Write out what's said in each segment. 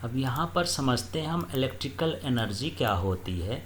अब यहाँ पर समझते हैं हम इलेक्ट्रिकल एनर्जी क्या होती है।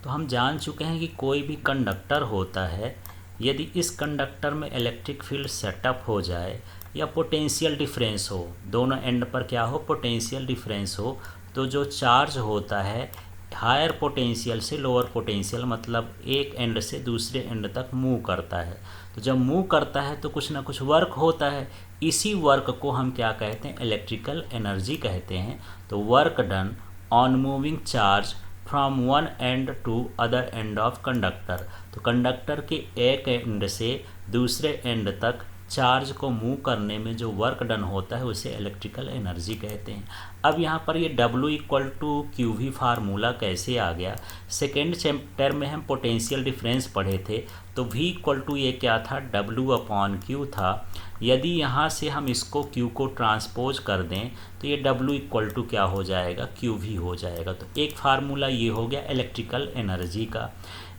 तो हम जान चुके हैं कि कोई भी कंडक्टर होता है, यदि इस कंडक्टर में इलेक्ट्रिक फील्ड सेटअप हो जाए या पोटेंशियल डिफरेंस हो, दोनों एंड पर क्या हो, पोटेंशियल डिफरेंस हो, तो जो चार्ज होता है हायर पोटेंशियल से लोअर पोटेंशियल, मतलब एक एंड से दूसरे एंड तक मूव करता है। तो जब मूव करता है तो कुछ ना कुछ वर्क होता है, इसी वर्क को हम क्या कहते हैं, इलेक्ट्रिकल एनर्जी कहते हैं। तो work done on moving charge from one end to other end of conductor. तो कंडक्टर के एक एंड से दूसरे एंड तक चार्ज को मूव करने में जो वर्क डन होता है उसे इलेक्ट्रिकल एनर्जी कहते हैं। अब यहाँ पर ये W equal to Q V formula कैसे आ गया, सेकेंड चैप्टर में हम पोटेंशियल डिफरेंस पढ़े थे। तो V इक्वल टू ये क्या था, W अपॉन क्यू था। यदि यहाँ से हम इसको Q को ट्रांसपोज कर दें तो ये W इक्वल टू क्या हो जाएगा, क्यू वी हो जाएगा। तो एक फार्मूला ये हो गया इलेक्ट्रिकल एनर्जी का।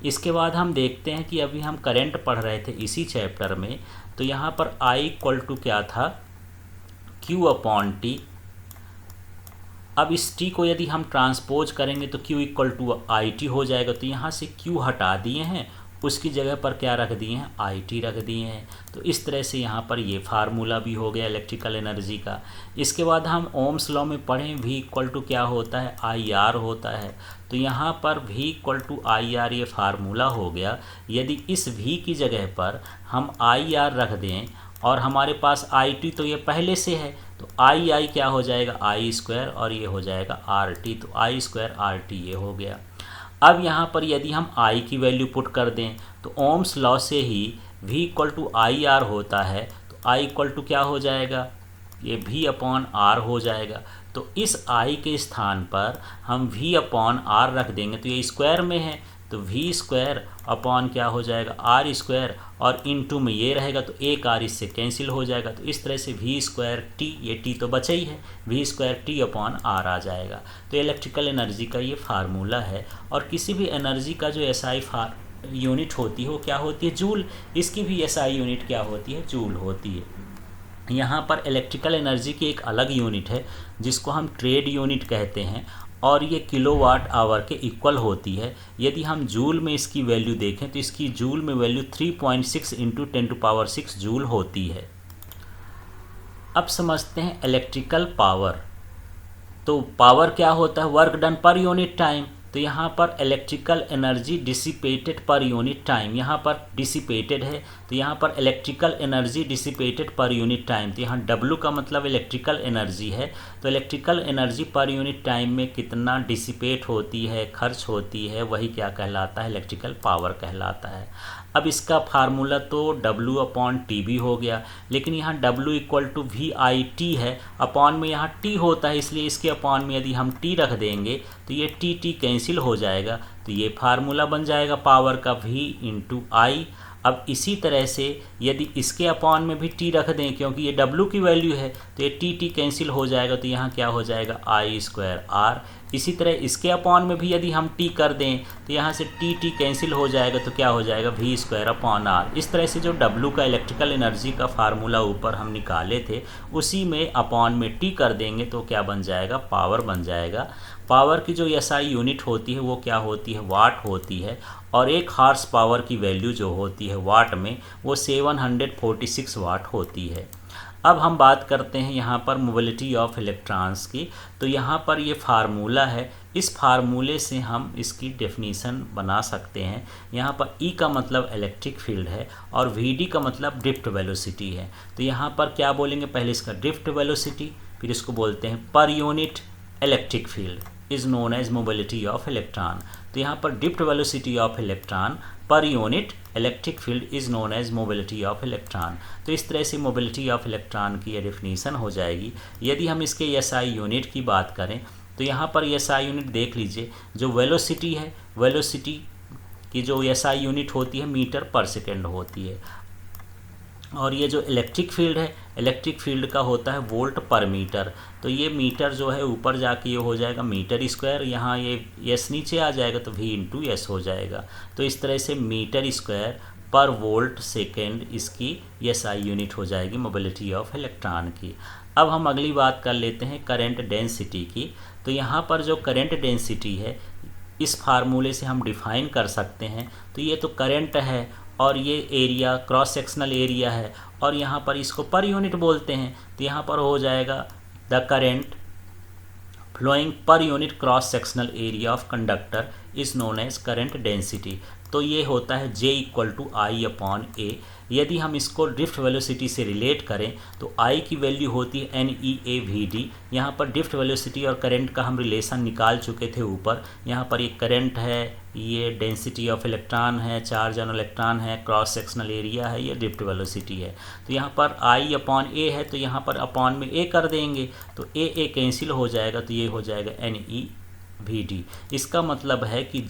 इसके बाद हम देखते हैं कि अभी हम करंट पढ़ रहे थे इसी चैप्टर में। तो यहाँ पर I इक्वल टू क्या था, Q अपॉन टी। अब इस T को यदि हम ट्रांसपोज करेंगे तो Q equal to I T हो जाएगा। तो यहाँ से Q हटा दिए हैं, उसकी जगह पर क्या रख दिए हैं, आई टी रख दिए हैं। तो इस तरह से यहाँ पर ये फार्मूला भी हो गया इलेक्ट्रिकल एनर्जी का। इसके बाद हम ओम्स लॉ में पढ़ें, V इक्वल टू क्या होता है, आई आर होता है। तो यहाँ पर V equal to I R ये फार्मूला हो गया। यदि इस V की जगह पर हम आई आर रख दें और हमारे पास आई टी तो ये पहले से है, तो आई क्या हो जाएगा, आई स्क्वायर, और ये हो जाएगा आर टी। तो आई स्क्वायर आर टी ये हो गया। अब यहाँ पर यदि हम I की वैल्यू पुट कर दें तो ओम्स लॉ से ही V equal to I R होता है। तो I इक्वल टू क्या हो जाएगा, ये V अपॉन आर हो जाएगा। तो इस I के स्थान पर हम V अपॉन आर रख देंगे, तो ये स्क्वायर में है तो V स्क्वायर अपॉन क्या हो जाएगा, आर स्क्वायर, और इनटू में ये रहेगा तो एक आर इससे कैंसिल हो जाएगा। तो इस तरह से V स्क्वायर टी, ये टी तो बचा ही है, V square T upon R आ जाएगा। तो इलेक्ट्रिकल एनर्जी का ये फार्मूला है। और किसी भी एनर्जी का जो एसआई यूनिट होती है वो क्या होती है, जूल। इसकी भी एसआई यूनिट क्या होती है, जूल होती है। यहाँ पर इलेक्ट्रिकल एनर्जी की एक अलग यूनिट है जिसको हम ट्रेड यूनिट कहते हैं, और ये किलोवाट आवर के इक्वल होती है। यदि हम जूल में इसकी वैल्यू देखें तो इसकी जूल में वैल्यू 3.6 इंटू 10⁶ जूल होती है। अब समझते हैं इलेक्ट्रिकल पावर। तो पावर क्या होता है, work done per unit time. तो यहाँ पर electrical energy dissipated per unit time, यहाँ पर डिसिपेटेड है तो यहाँ पर electrical energy dissipated per unit time. तो यहाँ W का मतलब इलेक्ट्रिकल एनर्जी है। तो electrical energy per unit time में कितना डिसिपेट होती है, खर्च होती है, वही क्या कहलाता है, इलेक्ट्रिकल पावर कहलाता है। अब इसका फार्मूला तो W अपॉन टी भी हो गया, लेकिन यहाँ W equal to V I T है, अपॉन में यहाँ T होता है, इसलिए इसके अपॉन में यदि हम T रख देंगे तो ये T कैंसिल हो जाएगा। तो ये फार्मूला बन जाएगा पावर का V इंटू आई। अब इसी तरह से यदि इसके अपॉन में भी T रख दें, क्योंकि ये W की वैल्यू है तो ये T कैंसिल हो जाएगा। तो यहाँ क्या हो जाएगा, आई स्क्वायर आर। इसी तरह इसके अपॉन में भी यदि हम T कर दें तो यहाँ से T कैंसिल हो जाएगा, तो क्या हो जाएगा, V स्क्वायर अपॉन आर। इस तरह से जो W का इलेक्ट्रिकल एनर्जी का फार्मूला ऊपर हम निकाले थे उसी में अपॉन में T कर देंगे तो क्या बन जाएगा, पावर बन जाएगा। पावर की जो एसआई यूनिट होती है वो क्या होती है, वाट होती है। और एक हार्स पावर की वैल्यू जो होती है वाट में वो 746 वाट होती है। अब हम बात करते हैं यहाँ पर मोबिलिटी ऑफ इलेक्ट्रॉन्स की। तो यहाँ पर ये फार्मूला है, इस फार्मूले से हम इसकी डेफिनीशन बना सकते हैं। यहाँ पर E का मतलब इलेक्ट्रिक फील्ड है और VD का मतलब ड्रिफ्ट वेलोसिटी है। तो यहाँ पर क्या बोलेंगे, पहले इसका ड्रिफ्ट वेलोसिटी, फिर इसको बोलते हैं per unit electric field is known as mobility of electron. तो यहाँ पर drift velocity of electron per unit electric field is known as mobility of electron. तो इस तरह से मोबिलिटी ऑफ इलेक्ट्रॉन की डेफिनीशन हो जाएगी। यदि हम इसके एसआई यूनिट की बात करें तो यहाँ पर एसआई यूनिट देख लीजिए, जो वेलोसिटी है, वेलोसिटी की जो एसआई यूनिट होती है मीटर पर सेकेंड होती है, और ये जो इलेक्ट्रिक फील्ड है, इलेक्ट्रिक फील्ड का होता है वोल्ट पर मीटर। तो ये मीटर जो है ऊपर जाके ये हो जाएगा मीटर स्क्वायर, यहाँ ये एस नीचे आ जाएगा तो V इंटू एस हो जाएगा। तो इस तरह से मीटर स्क्वायर पर वोल्ट सेकेंड इसकी एसआई यूनिट हो जाएगी मोबिलिटी ऑफ इलेक्ट्रॉन की। अब हम अगली बात कर लेते हैं करंट डेंसिटी की। तो यहाँ पर जो करंट डेंसिटी है इस फार्मूले से हम डिफाइन कर सकते हैं। तो ये तो करंट है और ये एरिया क्रॉस सेक्शनल एरिया है और यहाँ पर इसको पर यूनिट बोलते हैं। तो यहाँ पर हो जाएगा the current flowing per unit cross sectional area of conductor is known as current density. तो ये होता है J equal to I upon A. यदि हम इसको ड्रिफ्ट वेलोसिटी से रिलेट करें तो I की वैल्यू होती है NEAVD। यहाँ पर ड्रिफ्ट वेलोसिटी और करंट का हम रिलेशन निकाल चुके थे ऊपर। यहाँ पर ये करंट है, ये डेंसिटी ऑफ इलेक्ट्रॉन है, चार्ज ऑन इलेक्ट्रॉन है, क्रॉस सेक्शनल एरिया है, ये ड्रिफ्ट वेलोसिटी है। तो यहाँ पर I अपॉन ए है तो यहाँ पर अपॉन में ए कर देंगे तो ए कैंसिल हो जाएगा तो ये हो जाएगा NEVD। इसका मतलब है कि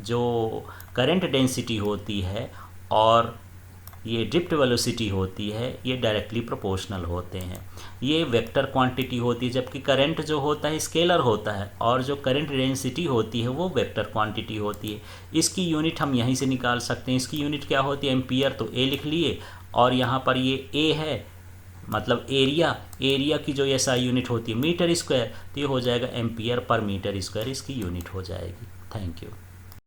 जो करंट डेंसिटी होती है और ये ड्रिफ्ट वेलोसिटी होती है ये डायरेक्टली प्रोपोर्शनल होते हैं। ये वेक्टर क्वांटिटी होती है, जबकि करंट जो होता है स्केलर होता है और जो करंट डेंसिटी होती है वो वेक्टर क्वांटिटी होती है। इसकी यूनिट हम यहीं से निकाल सकते हैं। इसकी यूनिट क्या होती है? एम्पियर। तो ए लिख लिए और यहाँ पर ये ए है मतलब एरिया की जो SI यूनिट होती है मीटर स्क्वायर। तो ये हो जाएगा एम्पियर पर मीटर स्क्वायर, इसकी यूनिट हो जाएगी। Thank you.